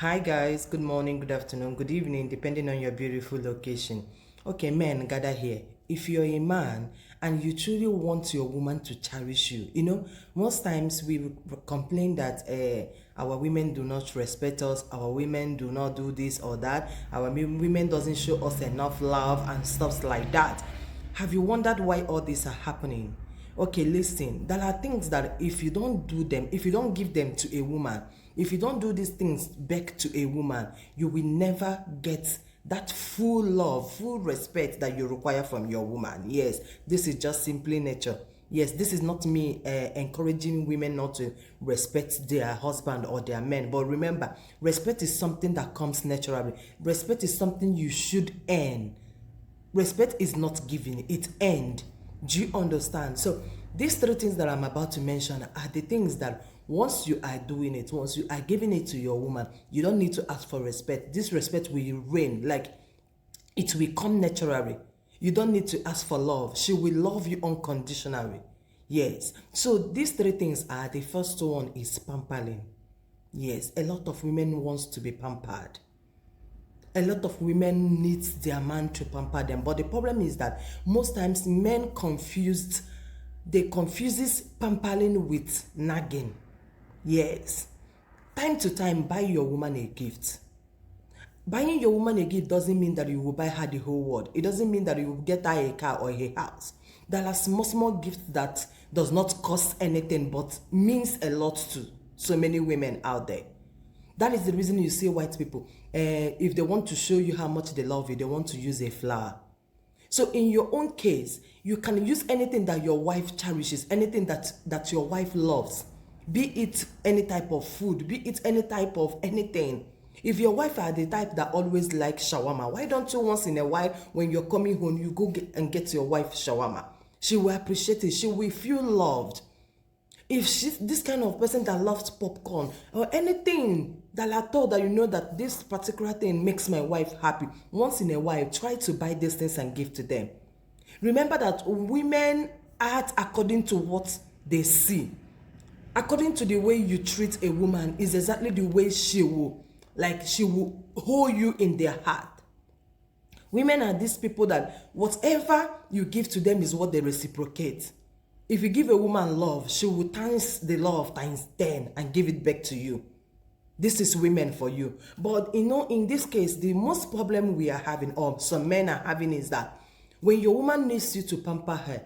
Hi guys, good morning, good afternoon, good evening, depending on your beautiful location. Okay, men, gather here. If you're a man and you truly want your woman to cherish you, most times we complain that our women do not respect us, our women do not do this or that, our women doesn't show us enough love and stuff like that. Have you wondered why all these are happening? Okay, listen, there are things that if you don't do them, if you don't give them to a woman, if you don't do these things back to a woman, you will never get that full love, full respect that you require from your woman. Yes, this is just simply nature. Yes, this is not me encouraging women not to respect their husband or their men. But remember, respect is something that comes naturally. Respect is something you should earn. Respect is not given, it's earned. Do you understand? So these three things that I'm about to mention are the things that once you are doing it, once you are giving it to your woman, you don't need to ask for respect. This respect will reign, like it will come naturally. You don't need to ask for love. She will love you unconditionally. Yes. So these three things are, the first one is pampering. Yes, a lot of women wants to be pampered. A lot of women need their man to pamper them, but the problem is that most times men confuses pampering with nagging. Yes, time to time buy your woman a gift. Buying your woman a gift doesn't mean that you will buy her the whole world. It doesn't mean that you will get her a car or a house. There are small gifts that does not cost anything but means a lot to so many women out there. That is the reason you see white people, if they want to show you how much they love you, they want to use a flower. So in your own case, you can use anything that your wife cherishes, anything that your wife loves, be it any type of food, be it any type of anything. If your wife are the type that always like shawarma, why don't you once in a while when you're coming home, you go get your wife shawarma? She will appreciate it. She will feel loved. If she's this kind of person that loves popcorn or anything that I thought that you know that this particular thing makes my wife happy, once in a while, try to buy these things and give to them. Remember that women act according to what they see. According to the way you treat a woman is exactly the way she will hold you in their heart. Women are these people that whatever you give to them is what they reciprocate. If you give a woman love, she will times the love times 10 and give it back to you. This is women for you. But in this case, the most problem we are having, or some men are having, is that when your woman needs you to pamper her,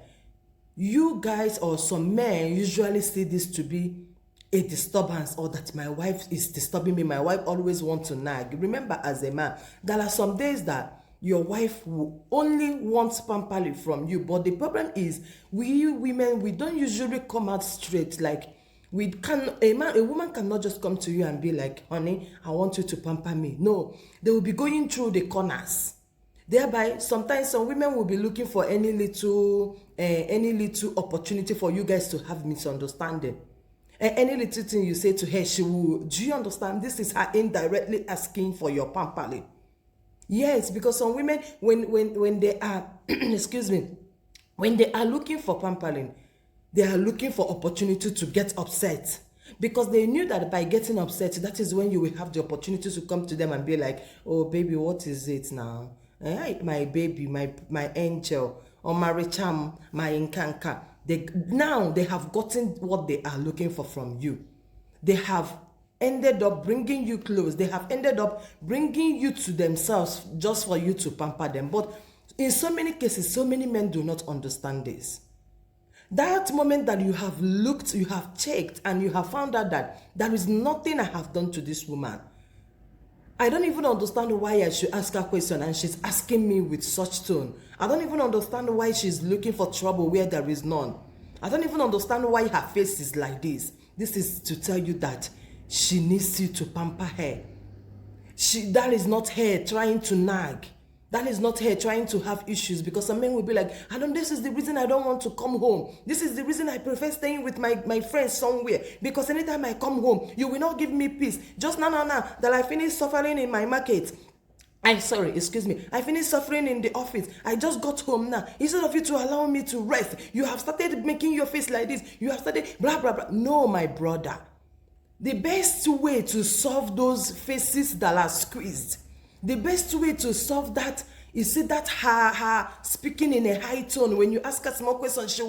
you guys or some men usually see this to be a disturbance, or that my wife is disturbing me. My wife always wants to nag. Remember, as a man, there are some days that your wife will only want pampering from you. But the problem is, we women, we don't usually come out straight. Like, a woman cannot just come to you and be like, honey, I want you to pamper me. No, they will be going through the corners. Thereby, sometimes some women will be looking for any little opportunity for you guys to have misunderstanding. Any little thing you say to her, she will. Do you understand? This is her indirectly asking for your pampering. Yes, because some women, when they are, excuse me, when they are looking for pampering, they are looking for opportunity to get upset. Because they knew that by getting upset, that is when you will have the opportunity to come to them and be like, oh, baby, what is it now? My baby, my angel, or my richam, my inkanka. Now they have gotten what they are looking for from you. They have ended up bringing you close. They have ended up bringing you to themselves just for you to pamper them. But in so many cases, so many men do not understand this. That moment that you have looked, you have checked, and you have found out that there is nothing I have done to this woman. I don't even understand why I should ask her a question and she's asking me with such tone. I don't even understand why she's looking for trouble where there is none. I don't even understand why her face is like this. This is to tell you that she needs you to pamper her. That is not her trying to nag. That is not her trying to have issues, because some men will be like, this is the reason I don't want to come home. This is the reason I prefer staying with my friends somewhere. Because anytime I come home, you will not give me peace. Just now that I finish suffering in my market. I finished suffering in the office. I just got home now. Instead of you to allow me to rest, you have started making your face like this. You have started blah, blah, blah. No, my brother. The best way to solve those faces that are squeezed, the best way to solve that, you see that her speaking in a high tone. When you ask her small questions, she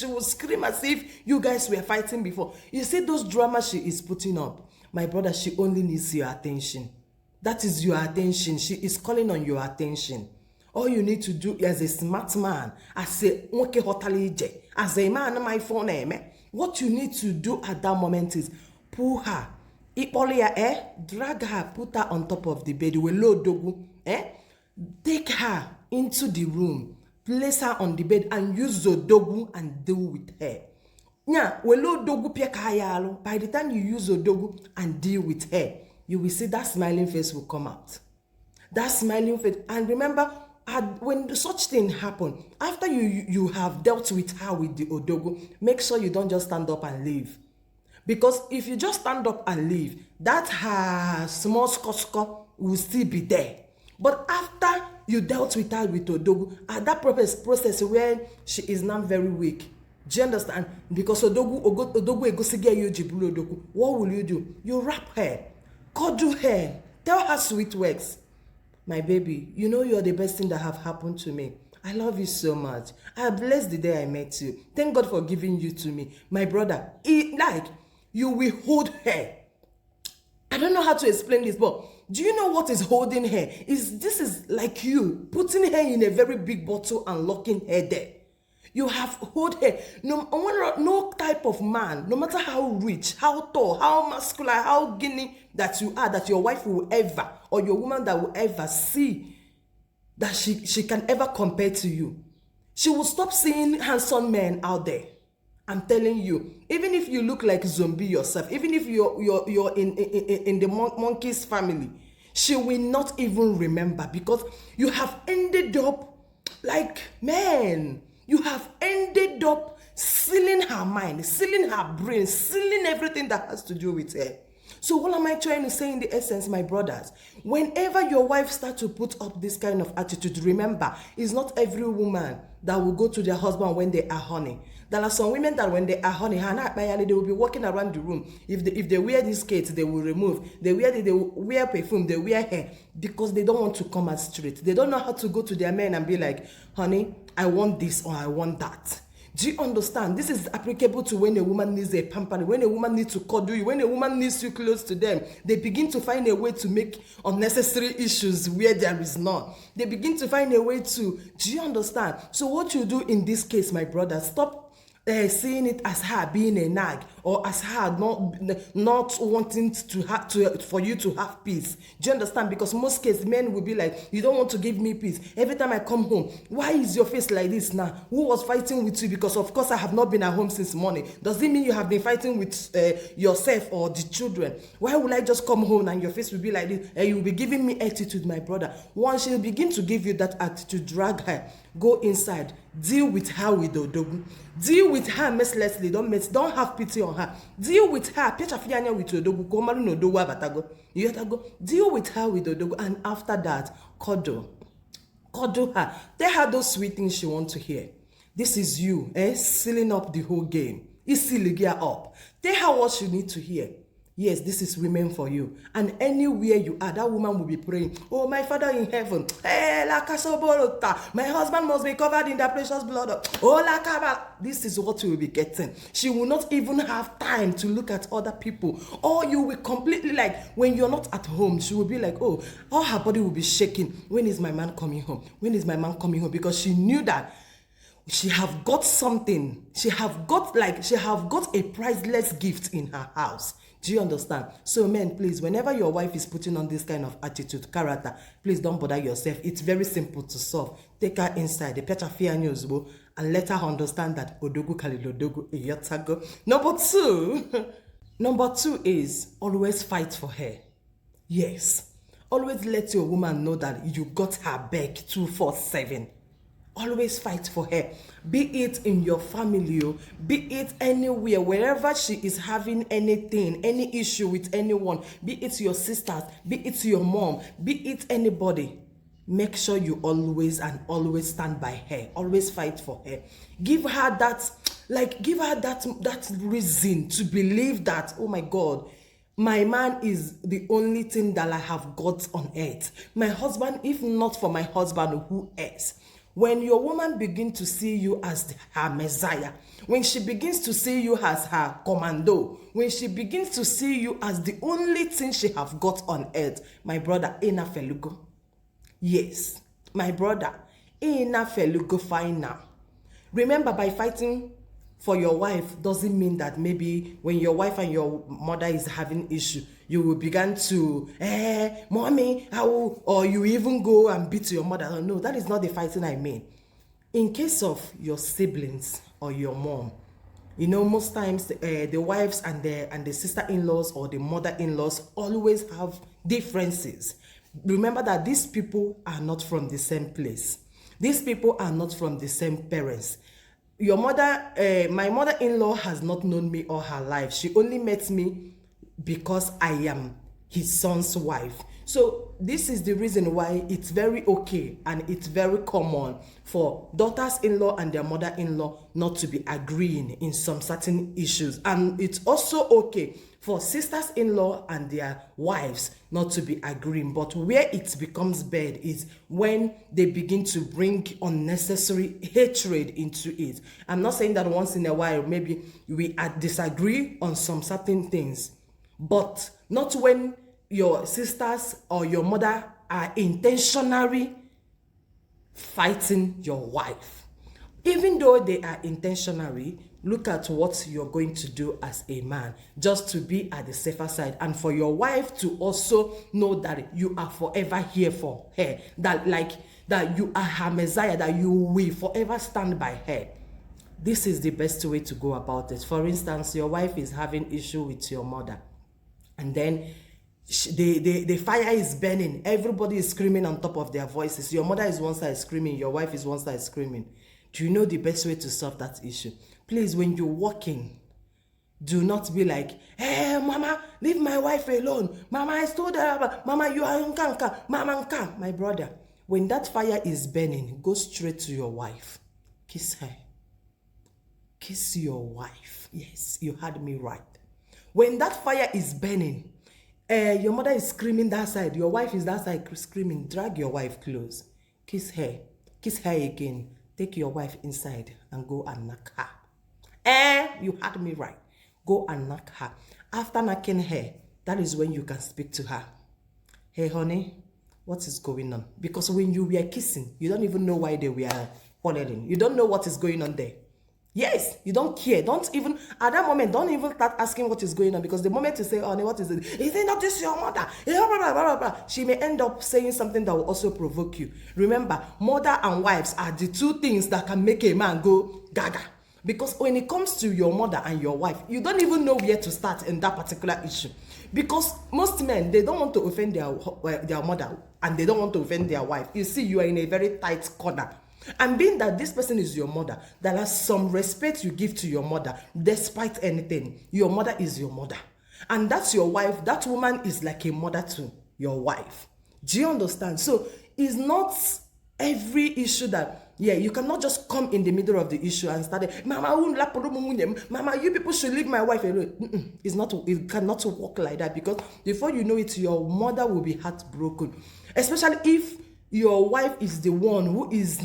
will scream as if you guys were fighting before. You see those dramas she is putting up. My brother, she only needs your attention. That is your attention. She is calling on your attention. All you need to do as a smart man, as a man, my phone, what you need to do at that moment is pull her, drag her, put her on top of the bed. Take her into the room, place her on the bed, and use the dogu and deal with her. By the time you use the dogu and deal with her, you will see that smiling face will come out. That smiling face. And remember, when such thing happen, after you have dealt with her with the odogu, make sure you don't just stand up and leave. Because if you just stand up and leave, that her small scotch will still be there. But after you dealt with her with odogu, at that process where she is now very weak, do you understand? Because odogu egosige you jibulu odogu, what will you do? You wrap her, cuddle her, tell her sweet words. My baby, you know you're the best thing that have happened to me. I love you so much. I blessed the day I met you. Thank God for giving you to me. My brother, you will hold her. I don't know how to explain this, but do you know what is holding her? This is like you putting her in a very big bottle and locking her there. You have hold her. No type of man, no matter how rich, how tall, how muscular, how skinny that you are, that your wife will ever, or your woman that will ever see, that she can ever compare to you. She will stop seeing handsome men out there. I'm telling you, even if you look like zombie yourself, even if you're in the monkey's family, she will not even remember, because you have ended up like, man, you have ended up sealing her mind, sealing her brain, sealing everything that has to do with her. So what am I trying to say in the essence, my brothers? Whenever your wife starts to put up this kind of attitude, remember, it's not every woman that will go to their husband when they are horny. There are some women that when they are horny, they will be walking around the room. If they wear these skirts, they will remove. They wear perfume, they wear hair, because they don't want to come out straight. They don't know how to go to their men and be like, honey, I want this or I want that. Do you understand? This is applicable to when a woman needs a pampering, when a woman needs to cuddle you, when a woman needs you close to them. They begin to find a way to make unnecessary issues where there is none. They begin to find a way to, do you understand? So what you do in this case, my brother, stop seeing it as her being a nag, or as her not wanting for you to have peace. Do you understand? Because most cases men will be like, you don't want to give me peace. Every time I come home, why is your face like this now? Who was fighting with you? Because of course I have not been at home since morning. Does it mean you have been fighting with yourself or the children? Why will I just come home and your face will be like this? And you will be giving me attitude, my brother. Once she'll begin to give you that attitude, drag her, go inside, deal with her with odogu. Deal with her mercilessly. Don't have pity on her. Deal with her. With odogu. Deal with her with odogu, and after that, cuddle her. Tell her those sweet things she wants to hear. This is you, sealing up the whole game. It's sealing her up. Tell her what she needs to hear. Yes, this is women for you. And anywhere you are, that woman will be praying, oh, my Father in heaven, my husband must be covered in the precious blood. Oh, this is what you will be getting. She will not even have time to look at other people. Or you will completely, like, when you're not at home, she will be like, oh, all her body will be shaking. When is my man coming home? When is my man coming home? Because she knew that she have got something. She have got a priceless gift in her house. Do you understand? So men, please, whenever your wife is putting on this kind of attitude, character, please don't bother yourself. It's very simple to solve. Take her inside, and let her understand that odogu kalilodogu iyotago. Number two is always fight for her. Yes. Always let your woman know that you got her back 24/7. Always fight for her, be it in your family, be it anywhere, wherever she is having anything, any issue with anyone, be it your sisters, be it your mom, be it anybody. Make sure you always stand by her. Always fight for her. Give her that reason to believe that, oh my God, My man is the only thing that I have got on earth. My husband, if not for my husband, who else? When your woman begins to see you as her Messiah, when she begins to see you as her commando, when she begins to see you as the only thing she have got on earth, my brother, ina felugo. Yes, my brother, ina felugo fine now. Remember, by fighting for your wife doesn't mean that maybe when your wife and your mother is having issue, you will begin to, mommy, how, or you even go and beat your mother. No, that is not the fighting I mean. In case of your siblings or your mom, you know, most times the wives and the sister-in-laws or the mother-in-laws always have differences. Remember that these people are not from the same place. These people are not from the same parents. Your mother, my mother-in-law has not known me all her life. She only met me because I am his son's wife. So this is the reason why it's very okay and it's very common for daughters-in-law and their mother-in-law not to be agreeing in some certain issues. And it's also okay for sisters-in-law and their wives not to be agreeing. But where it becomes bad is when they begin to bring unnecessary hatred into it. I'm not saying that once in a while maybe we disagree on some certain things, but not when your sisters or your mother are intentionally fighting your wife. Even though they are intentionally, look at what you're going to do as a man, just to be at the safer side, and for your wife to also know that you are forever here for her, that you are her Messiah, that you will forever stand by her. This is the best way to go about it. For instance, your wife is having issue with your mother, and then the fire is burning. Everybody is screaming on top of their voices. Your mother is one side screaming, your wife is one side screaming. Do you know the best way to solve that issue? Please, when you're walking, do not be like, hey, mama, leave my wife alone. Mama, I told her, mama, you are unkanka, mama nka. My brother, when that fire is burning, go straight to your wife. Kiss her. Kiss your wife. Yes, you heard me right. When that fire is burning, your mother is screaming that side, your wife is that side screaming, drag your wife close. Kiss her again. Take your wife inside and go and knock her. You heard me right. Go and knock her. After knocking her, that is when you can speak to her. Hey honey, what is going on? Because when you were kissing, you don't even know why they were quarreling. You don't know what is going on there. Yes, you don't care. Don't even, at that moment, don't even start asking what is going on, because the moment you say, oh, what is it? Is it not this your mother? Blah, blah, blah, blah. She may end up saying something that will also provoke you. Remember, mother and wives are the two things that can make a man go gaga. Because when it comes to your mother and your wife, you don't even know where to start in that particular issue. Because most men, they don't want to offend their mother, and they don't want to offend their wife. You see, you are in a very tight corner. And being that this person is your mother, there are some respect you give to your mother despite anything. Your mother is your mother. And that's your wife. That woman is like a mother to your wife. Do you understand? So it's not every issue that, you cannot just come in the middle of the issue and start, Mama, you people should leave my wife alone. It cannot work like that, because before you know it, your mother will be heartbroken. Especially if your wife is the one who is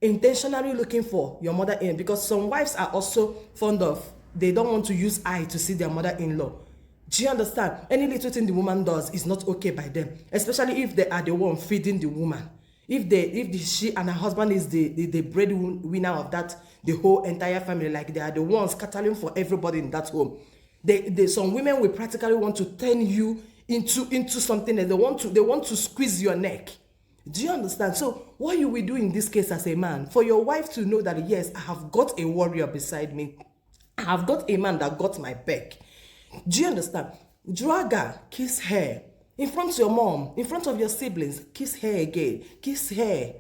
intentionally looking for your mother-in-law, because some wives are also fond of, they don't want to use eye to see their mother-in-law. Do you understand? Any little thing the woman does is not okay by them, especially if they are the one feeding the woman. If she and her husband is the breadwinner of that, the whole entire family, like they are the ones scattering for everybody in that home. Some women will practically want to turn you into something, and they want to squeeze your neck. Do you understand? So what you will do in this case as a man, for your wife to know that, yes, I have got a warrior beside me. I have got a man that got my back. Do you understand? Drag her, kiss her. In front of your mom, in front of your siblings, kiss her again. Kiss her.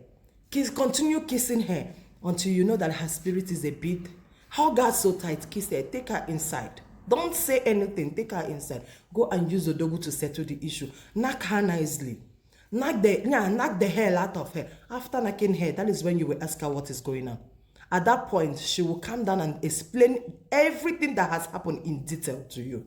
Continue kissing her until you know that her spirit is a bit. Hug her so tight, kiss her, take her inside. Don't say anything, take her inside. Go and use the dogu to settle the issue. Knock her nicely. Knock the hell out of her. After knocking her, that is when you will ask her what is going on. At that point, she will calm down and explain everything that has happened in detail to you.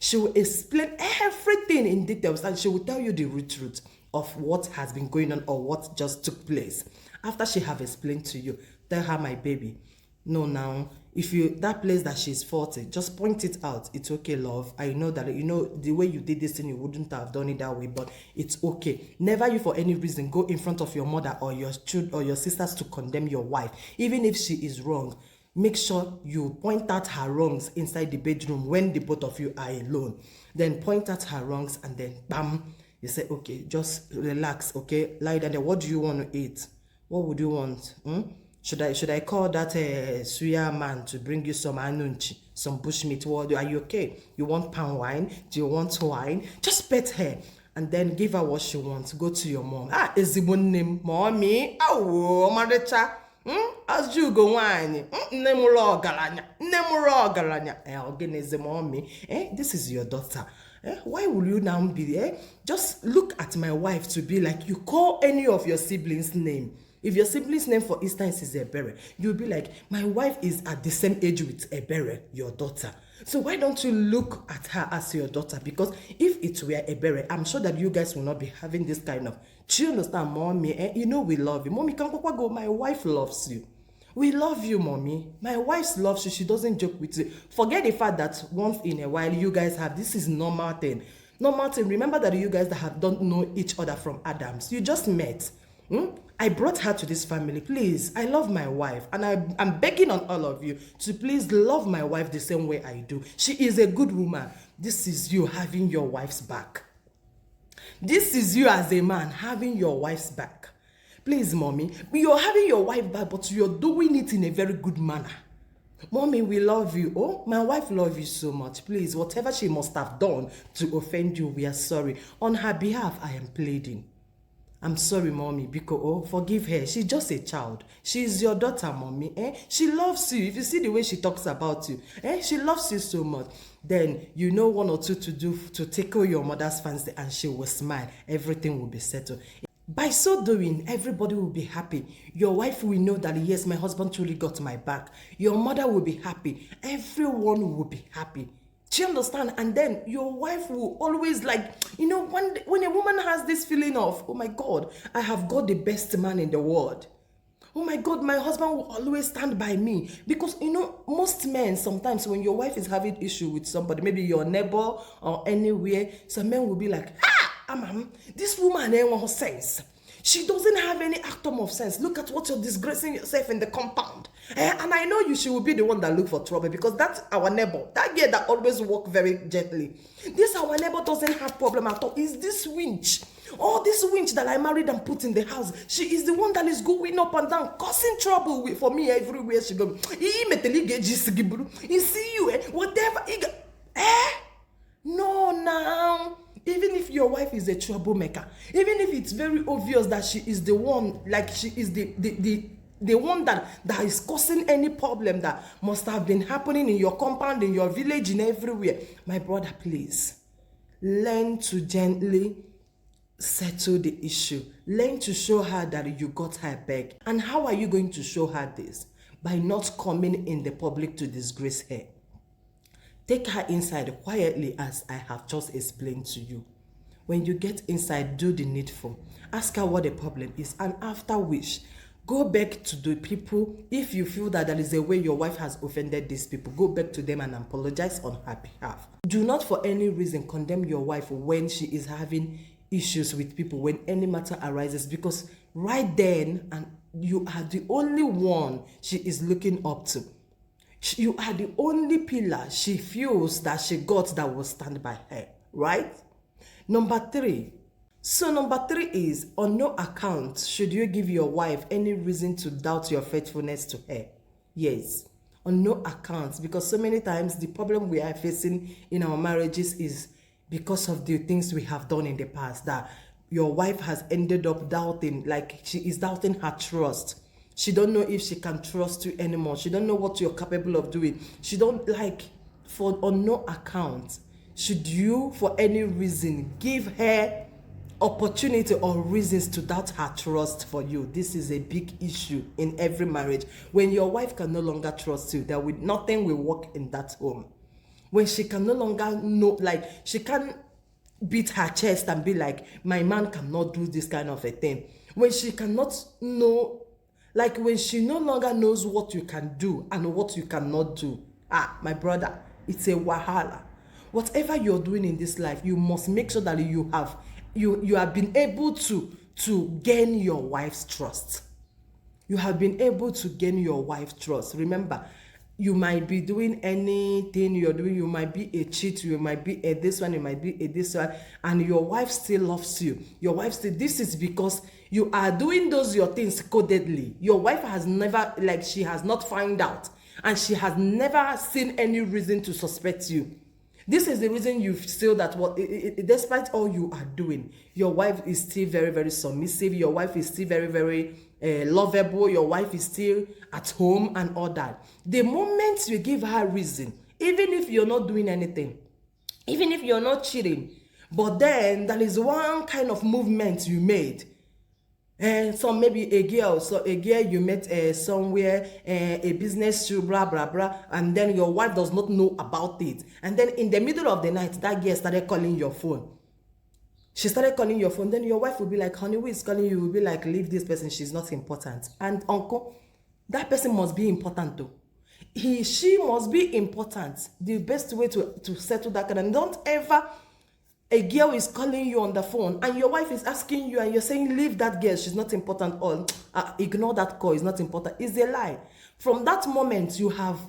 She will explain everything in details, and she will tell you the real truth of what has been going on or what just took place. After she have explained to you, tell her, my baby, no, now if you that place that she's faulty, just point it out. It's okay, love. I know that the way you did this thing, you wouldn't have done it that way, but it's okay. Never you for any reason go in front of your mother or your children or your sisters to condemn your wife, even if she is wrong. Make sure you point out her wrongs inside the bedroom when the both of you are alone. Then point out her wrongs, and then bam, you say, okay, just relax, okay, lie down there. What do you want to eat? What would you want? Should I call that suya man to bring you some anunchi, some bushmeat? What, are you okay? You want palm wine? Do you want wine? Just pet her and then give her what she wants. Go to your mom. Is the one name mommy? Oh, Maricha. As you go wine. Nemuro galanya. Organize mommy. This is your daughter. Why will you now be just look at my wife to be like you call any of your siblings' name. If your sibling's name, for instance, is Ebere, you'll be like, my wife is at the same age with Ebere, your daughter. So why don't you look at her as your daughter? Because if it were Ebere, I'm sure that you guys will not be having this kind of, do you understand, mommy? You know we love you. Mommy, can go, my wife loves you. We love you, mommy. My wife loves you. She doesn't joke with you. Forget the fact that once in a while you guys have, this is normal thing. Normal thing. Remember that you guys that don't know each other from Adams. You just met. I brought her to this family. Please, I love my wife, and I'm begging on all of you to please love my wife the same way I do. She is a good woman. This is you having your wife's back. This is you as a man having your wife's back. Please, mommy, you're having your wife back, but you're doing it in a very good manner. Mommy, we love you. Oh, my wife loves you so much. Please, whatever she must have done to offend you, we are sorry. On her behalf, I am pleading. I'm sorry, mommy, because forgive her. She's just a child. She's your daughter, mommy. She loves you. If you see the way she talks about you, she loves you so much. Then you know one or two to do to tickle your mother's fancy, and she will smile. Everything will be settled. By so doing, everybody will be happy. Your wife will know that, yes, my husband truly got my back. Your mother will be happy. Everyone will be happy. Do you understand? And then your wife will always when a woman has this feeling of, oh my God, I have got the best man in the world. Oh my God, my husband will always stand by me. Because, most men, sometimes when your wife is having issue with somebody, maybe your neighbor or anywhere, some men will be like, this woman ain't no sense. She doesn't have any atom of sense. Look at what you're disgracing yourself in the compound. And I know she will be the one that look for trouble, because that's our neighbor. That girl that always walk very gently. This our neighbor doesn't have problem at all. Is this winch? Oh, this winch that I married and put in the house. She is the one that is going up and down, causing trouble for me everywhere she goes. You see you, whatever. No, now. Even if your wife is a troublemaker, even if it's very obvious that she is the one, like she is the one that is causing any problem that must have been happening in your compound, in your village, in everywhere, my brother, please learn to gently settle the issue. Learn to show her that you got her back. And how are you going to show her this? By not coming in the public to disgrace her. Take her inside quietly, as I have just explained to you. When you get inside, do the needful. Ask her what the problem is, and after which, go back to the people. If you feel that there is a way your wife has offended these people, go back to them and apologize on her behalf. Do not for any reason condemn your wife when she is having issues with people, when any matter arises, because right then, and you are the only one she is looking up to. You are the only pillar she feels that she got that will stand by her, right? Number 3. So number 3 is, on no account should you give your wife any reason to doubt your faithfulness to her. Yes, on no account, because so many times the problem we are facing in our marriages is because of the things we have done in the past, that your wife has ended up doubting, like she is doubting her trust. She don't know if she can trust you anymore. She don't know what you're capable of doing. She don't on no account should you for any reason give her opportunity or reasons to doubt her trust for you. This is a big issue in every marriage. When your wife can no longer trust you, nothing will work in that home. when she can no longer know, like she can't beat her chest and be like, my man cannot do this kind of a thing. When she cannot know, like when she no longer knows what you can do and what you cannot do. My brother, it's a wahala. Whatever you're doing in this life, you must make sure that you have been able to gain your wife's trust. You have been able to gain your wife's trust. Remember, you might be doing anything you're doing. You might be a cheat. You might be a this one. You might be a this one. And your wife still loves you. Your wife still, this is because you are doing those your things codedly. Your wife has never, like she has not found out. And she has never seen any reason to suspect you. This is the reason you feel that despite all you are doing, your wife is still very, very submissive. Your wife is still very, very lovable. Your wife is still at home and all that. The moment you give her reason, even if you're not doing anything, even if you're not cheating, but then there is one kind of movement you made, and so maybe a girl you met somewhere, a business shoe, blah blah blah, and then your wife does not know about it, and then in the middle of the night that girl started calling your phone. She started calling your phone. Then your wife will be like, honey, who is calling you? Will be like, leave this person, she's not important. And uncle, that person must be important though. She must be important. The best way to settle that kind. And don't ever, a girl is calling you on the phone and your wife is asking you and you're saying, leave that girl, she's not important, or ignore that call, it's not important. It's a lie. From that moment, you have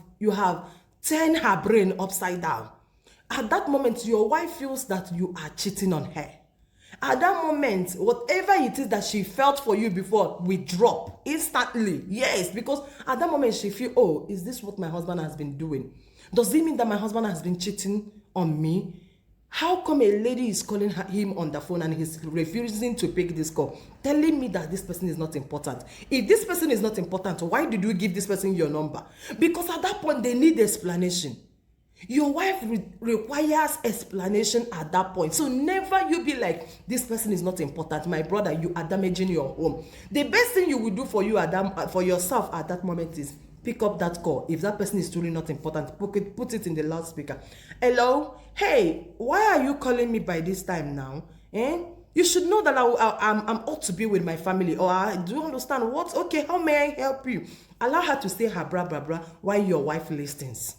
turned her brain upside down. At that moment, your wife feels that you are cheating on her. At that moment, whatever it is that she felt for you before will drop instantly. Yes, because at that moment she feel, oh, is this what my husband has been doing? Does it mean that my husband has been cheating on me? How come a lady is calling him on the phone and he's refusing to pick this call, telling me that this person is not important? If this person is not important, why did you give this person your number? Because at that point, they need explanation. Your wife requires explanation at that point. So never you be like, this person is not important. My brother, you are damaging your home. The best thing you will do for yourself at that moment is pick up that call. If that person is truly not important, put it in the loudspeaker. Hello? Hey, why are you calling me by this time now? You should know that I'm ought to be with my family. Or do you understand what? Okay, how may I help you? Allow her to say her blah, blah, blah while your wife listens.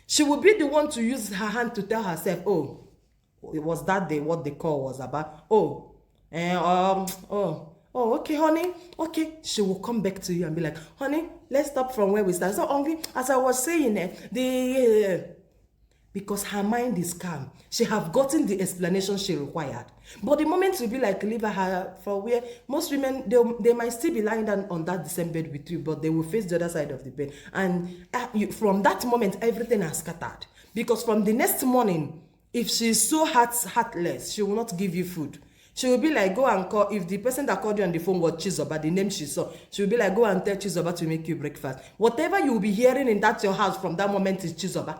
She will be the one to use her hand to tell herself, oh, it was that day what the call was about. Okay, honey. Okay, she will come back to you and be like, honey, let's stop from where we started. So, as I was saying, because her mind is calm. She have gotten the explanation she required. But the moment you be like, leave her for where most women, they might still be lying down on that same bed with you, but they will face the other side of the bed. And from that moment, everything has scattered. Because from the next morning, if she's so heartless, she will not give you food. She will be like, go and call, if the person that called you on the phone was Chizoba, the name she saw, she will be like, go and tell Chizoba to make you breakfast. Whatever you will be hearing in that your house from that moment is Chizoba.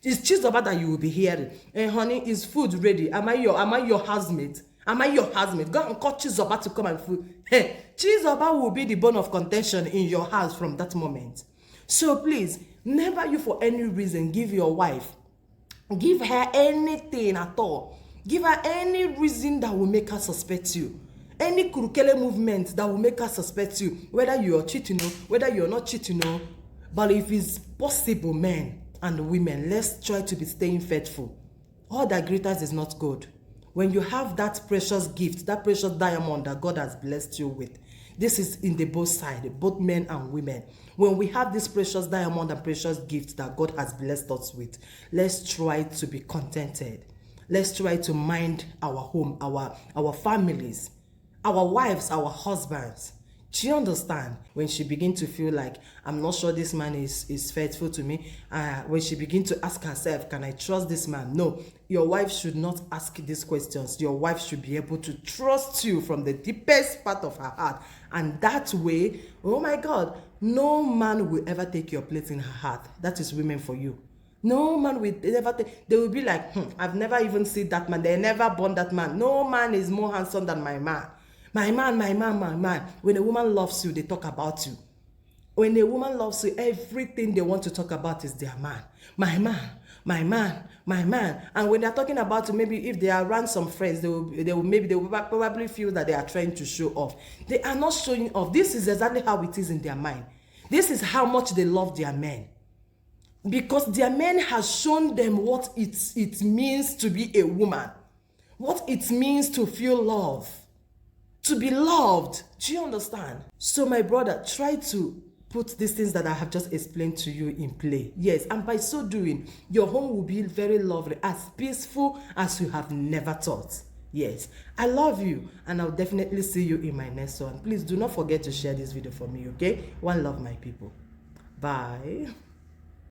It's Chizoba that you will be hearing. Honey, is food ready? Am I your housemate? Am I your housemate? Go and call Chizoba to come and food. Hey, Chizoba will be the bone of contention in your house from that moment. So please, never you for any reason give your wife, give her anything at all. Give her any reason that will make her suspect you. Any kurukele movement that will make her suspect you. Whether you are cheating or whether you are not cheating or. But if it's possible, men and women, let's try to be staying faithful. All that glitters is not gold. When you have that precious gift, that precious diamond that God has blessed you with, this is in the both sides, both men and women. When we have this precious diamond and precious gift that God has blessed us with, let's try to be contented. Let's try to mind our home, our families, our wives, our husbands. Do you understand? When she begin to feel like, I'm not sure this man is faithful to me, when she begin to ask herself, can I trust this man? No, your wife should not ask these questions. Your wife should be able to trust you from the deepest part of her heart. And that way, oh my God, no man will ever take your place in her heart. That is women for you. No man will ever take, they will be like, I've never even seen that man. They never born that man. No man is more handsome than my man. My man. When a woman loves you, they talk about you. When a woman loves you, everything they want to talk about is their man. My man. my man. And when they're talking about, maybe if they are around some friends, they will probably feel that they are trying to show off. They are not showing off. This is exactly how it is in their mind. This is how much they love their men. Because their men has shown them what it means to be a woman. What it means to feel love. To be loved. Do you understand? So my brother, try to put these things that I have just explained to you in play. Yes, and by so doing, your home will be very lovely, as peaceful as you have never thought. Yes, I love you, and I'll definitely see you in my next one. Please do not forget to share this video for me, okay? One love, my people. Bye.